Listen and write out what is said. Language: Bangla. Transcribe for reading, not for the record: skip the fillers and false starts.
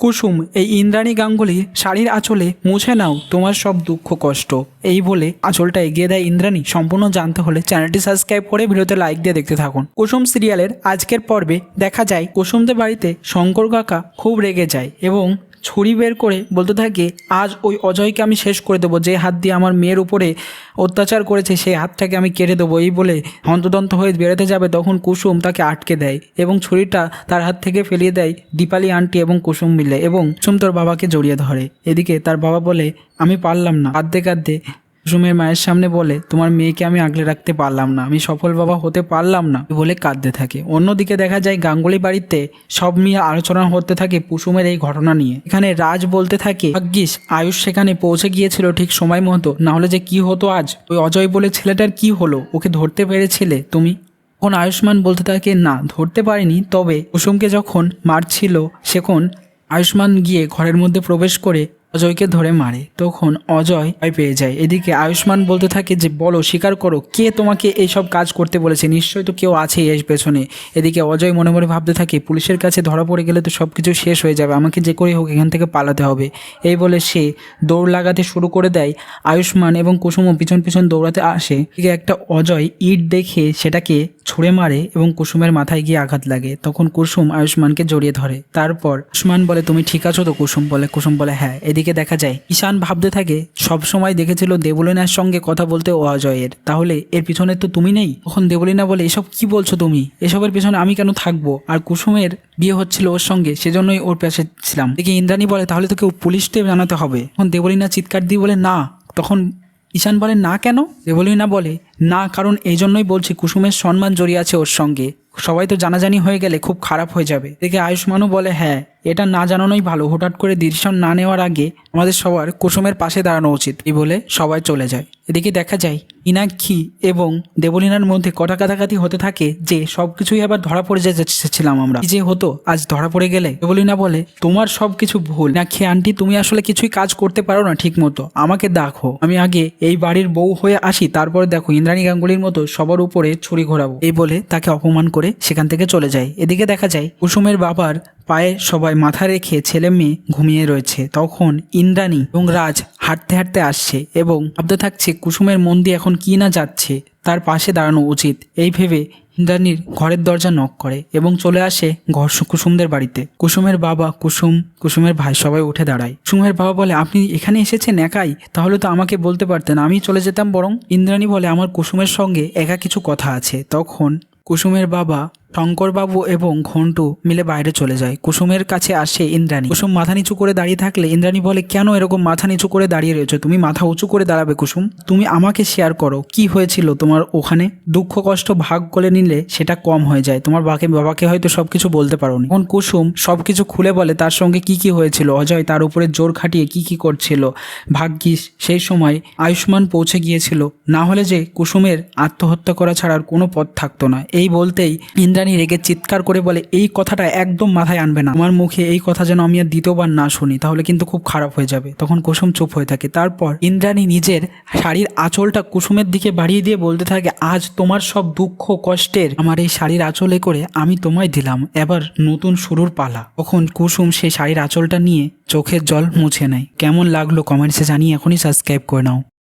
কুসুম, এই ইন্দ্রাণী গাঙ্গুলির শাড়ির আঁচলে মুছে নাও তোমার সব দুঃখ কষ্ট। এই বলে আঁচলটা এগিয়ে দেয় ইন্দ্রাণী। সম্পূর্ণ জানতে হলে চ্যানেলটি সাবস্ক্রাইব করে ভিডিওতে লাইক দিয়ে দেখতে থাকুন। কুসুম সিরিয়ালের আজকের পর্বে দেখা যায় কুসুমদের বাড়িতে শঙ্কর কাকা খুব রেগে যায় এবং ছুরি বের করে বলতে থাকে, আজ ওই অজয়কে আমি শেষ করে দেবো, যে হাত দিয়ে আমার মেয়ের উপরে অত্যাচার করেছে সেই হাতটাকে আমি কেটে দেবো। এই বলে হন্তদন্ত হয়ে বেরোতে যাবে, তখন কুসুম তাকে আটকে দেয় এবং ছুরিটা তার হাত থেকে ফেলিয়ে দেয় দীপালি আন্টি এবং কুসুম মিলে, এবং কুসুম তোর বাবাকে জড়িয়ে ধরে। এদিকে তার বাবা বলে, আমি পারলাম না। কাঁদতে কাঁদতে কুসুমের মায়ের সামনে বলে, তোমার মেয়েকে আমি আগলে রাখতে পারলাম না, আমি সফল বাবা হতে পারলাম না বলে কাঁদতে থাকে। অন্যদিকে দেখা যায় গাঙ্গুলি বাড়িতে সব নিয়ে আলোচনা হতে থাকে কুসুমের এই ঘটনা নিয়ে। এখানে রাজ বলতে থাকে, ভাগ্যিস আয়ুষ সেখানে পৌঁছে গিয়েছিল ঠিক সময় মতো, না হলে যে কি হতো আজ। ওই অজয় বলে ছেলেটার কি হলো, ওকে ধরতে পেরেছিলে তুমি? তখন আয়ুষ্মান বলতে থাকে, না ধরতে পারিনি, তবে কুসুমকে যখন মারছিল সেখন আয়ুষ্মান গিয়ে ঘরের মধ্যে প্রবেশ করে অজয়কে ধরে মারে। তখন অজয় ভয় পেয়ে যায়। এদিকে আয়ুষ্মান বলতে থাকে যে, বলো, স্বীকার করো, কে তোমাকে এইসব কাজ করতে বলেছে? নিশ্চয়ই তো কেউ আছে এর পেছনে। এদিকে অজয় মনে মনে ভাবতে থাকে, পুলিশের কাছে ধরা পড়ে গেলে তো সব কিছু শেষ হয়ে যাবে, আমাকে যে করেই হোক এখান থেকে পালাতে হবে। এই বলে সে দৌড় লাগাতে শুরু করে দেয়। আয়ুষ্মান এবং কুসুমও পিছন পিছন দৌড়াতে আসে। এদিকে একটা অজয় ইট দেখে সেটাকে ছুঁড়ে মারে এবং কুসুমের মাথায় গিয়ে আঘাত লাগে। তখন কুসুম আয়ুষ্মানকে জড়িয়ে ধরে। তারপর আয়ুষ্মান বলে, তুমি ঠিক আছো তো? কুসুম বলে হ্যাঁ। এদিকে দেখা যায় ঈশান ভাবতে থাকে, সব সময় দেখেছিল দেবলীনার সঙ্গে কথা বলতে ও অজয়ের, তাহলে এর পিছনে তো তুমি নেই। তখন দেবলীনা বলে, এসব কি বলছো তুমি? এসবের পিছনে আমি কেন থাকবো? আর কুসুমের বিয়ে হচ্ছিল ওর সঙ্গে, সেজন্যই ওর পাশে ছিলাম। এদিকে ইন্দ্রাণী বলে, তাহলে তোকে পুলিশকে জানাতে হবে। তখন দেবলীনা চিৎকার দিয়ে বলে, না। তখন ঈশান বলে, না কেন? দেবলীনা বলে, না, কারণ এই জন্যই বলছি, কুসুমের সম্মান জড়িয়ে আছে ওর সঙ্গে, সবাই তো জানাজানি হয়ে গেলে খুব খারাপ হয়ে যাবে। দেখে আয়ুষ্মানও বলে, হ্যাঁ, এটা না জানানোই ভালো, হঠাৎ করে ডিসিশন না নেওয়ার আগে আমাদের সবার কুসুমের পাশে দাঁড়ানো উচিত। এই বলে সবাই চলে যায়। এদিকে দেখা যায় মীনাক্ষী এবং দেবলীনার মধ্যে কাটাকাটি হতে থাকে যে সব কিছুই আবার ধরা পড়ে যাচ্ছিলাম আমরা, কি যে হতো আজ ধরা পড়ে গেলে। দেবলীনা বলে, তোমার সব কিছু ভুল। মীনাক্ষী আন্টি, তুমি আসলে কিছুই কাজ করতে পারো না ঠিক মতো, আমাকে দেখো, আমি আগে এই বাড়ির বউ হয়ে আসি, তারপরে দেখো ইন্দ্রাণী গাঙ্গুলির মতো সবার উপরে ছুরি ঘোরাবো। এই বলে তাকে অপমান করে সেখান থেকে চলে যায়। এদিকে দেখা যায় কুসুমের বাবার পায়ে সবাই মাথা রেখে ছেলে মেয়ে ঘুমিয়ে রয়েছে। তখন ইন্দ্রাণী এবং রাজ হাঁটতে হাঁটতে আসছে এবং ভাবতে থাকছে কুসুমের মন দিয়ে এখন কি না যাচ্ছে, তার পাশে দাঁড়ানো উচিত। এই ভেবে ইন্দ্রাণীর ঘরের দরজা নক করে এবং চলে আসে কুসুমদের বাড়িতে। কুসুমের বাবা, কুসুমের ভাই সবাই উঠে দাঁড়ায়। কুসুমের বাবা বলে, আপনি এখানে এসেছেন একাই? তাহলে তো আমাকে বলতে পারতেন, আমি চলে যেতাম বরং। ইন্দ্রাণী বলে, আমার কুসুমের সঙ্গে একা কিছু কথা আছে। তখন কুসুমের বাবা শঙ্করবাবু এবং ঘন্টু মিলে বাইরে চলে যায়। কুসুমের কাছে আসে ইন্দ্রাণী। কুসুম মাথা নিচু করে দাঁড়িয়ে থাকলে ইন্দ্রাণী বলে, কেন এরকম মাথা নিচু করে দাঁড়িয়ে রয়েছো? তুমি মাথা উঁচু করে দাঁড়াবে কুসুম। তুমি আমাকে শেয়ার করো, কি হয়েছিল তোমার ওখানে? দুঃখ কষ্ট ভাগ করে নিলে সেটা কম হয়ে যায়। তোমার বাবাকে হয়তো সবকিছু বলতে পারোনি। এখন কুসুম সবকিছু খুলে বলে তার সঙ্গে কি কি হয়েছিল, অজয় তার উপরে জোর খাটিয়ে কি কি করছিল। ভাগ্যিস সেই সময় আয়ুষ্মান পৌঁছে গিয়েছিল, না হলে যে কুসুমের আত্মহত্যা করা ছাড়ার কোনো পথ থাকতো না। এই বলতেই ইন্দ্রাণী রেগে চিৎকার করে বলে, এই কথাটা একদম মাথায় আনবে না, আমার মুখে এই কথা যেন আমি আর দ্বিতীয়বার না শুনি, তাহলে কিন্তু খুব খারাপ হয়ে যাবে। তখন কুসুম চুপ হয়ে থাকে। তারপর ইন্দ্রাণী নিজের শাড়ির আঁচলটা কুসুমের দিকে বাড়িয়ে দিয়ে বলতে থাকে, আজ তোমার সব দুঃখ কষ্টের আমার এই শাড়ির আঁচলে করে আমি তোমায় দিলাম, এবার নতুন শুরুর পালা। তখন কুসুম সেই শাড়ির আঁচলটা নিয়ে চোখের জল মুছে নেয়। কেমন লাগলো কমেন্টসে জানিয়ে এখনই সাবস্ক্রাইব করে নাও।